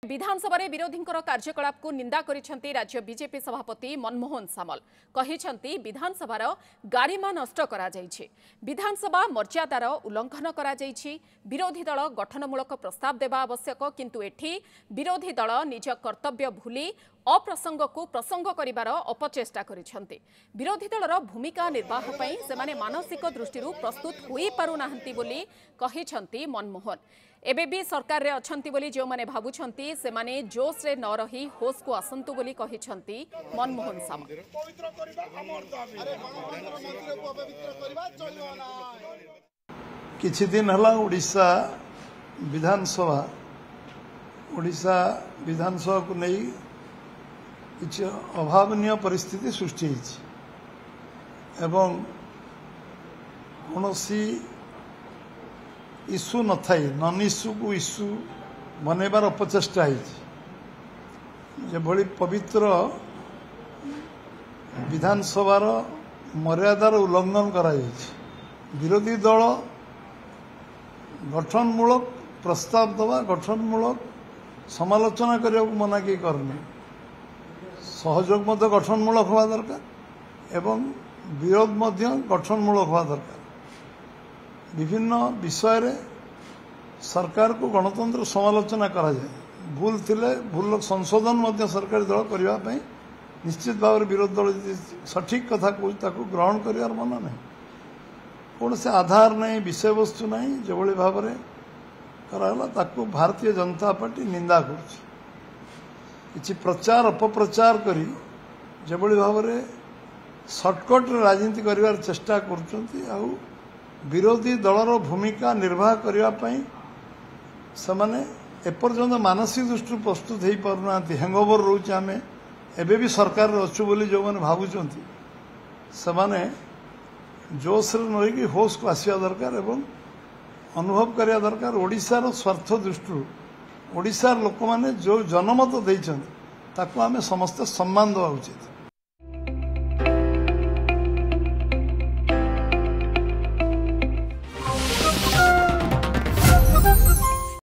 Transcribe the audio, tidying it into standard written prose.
विधानसभा रे विरोधी कार्यकलाप को निंदा करिसेंती राज्य बीजेपी सभापति मनमोहन सामल कहिसेंती विधानसभार गारिमा नष्ट करा जायछि विधानसभा मर्यादार उल्लंघन करा जायछि विरोधी दल गठनमूलक प्रस्ताव देवा आवश्यक किंतु एठी विरोधी दल निज कर्तव्य भूली अप्रसंग को प्रसंग करिवार अपचेष्टा करिसेंती विरोधी दलर भूमिका निर्वाह पई सेमाने मानसिक दृष्टिरू प्रस्तुत होई पारु नाहंती बोली कहिसेंती मनमोहन एबे भी सरकार रे अछंती बोली जो माने भाबुछंती से माने जोश रे न रही होश को आसंतु बोली कहिछंती मनमोहन सामल किछि दिन हला ओडिशा विधानसभा को नहीं किछि अभावनीय परिस्थिति सृष्टि एवं कौनसी इश्यू न थाई नन इश्यू को इश्यू बनैबार अपचेष्टा भली पवित्र विधानसभार मर्यादार उल्लंघन करा विरोधी दल गठनमूलक प्रस्ताव दवा गठनमूलक समालोचना करने को मना किए करने सहयोग मध्य गठनमूलक हवा दरकार एवं विरोध मध्य गठनमूलक हवा दरकार विभिन्न विषय रे सरकार को गणतंत्र समालोचना करा जाए भूल थिले भूल संशोधन मध्य सरकारी दल करबा पई निश्चित भाव विरोधी दल सठिक कथा को ग्रहण करियार मन नहीं कौन से आधार नहीं विषय वस्तु नहीं जो भाव में कराला ताको भारतीय जनता पार्टी निंदा कर प्रचार अपप्रचार करी जो भाव में सर्टकट राजनीति करिवार चेष्टा कर विरोधी दलर भूमिका निर्वाह करने से एपर्यंत मानसिक दृष्टि प्रस्तुत हो पारना हैंगओवर रोचे आम एबे भी सरकार अच्छु बोली जो मैंने भावुं से जोश रही होश को आसवा दरकार एवं अनुभव करिया दरकार ओडिशार स्वार्थ दृष्टि ओडिशार लोक मैंने जो जनमत देते आम समस्ते सम्मान देवा उचित।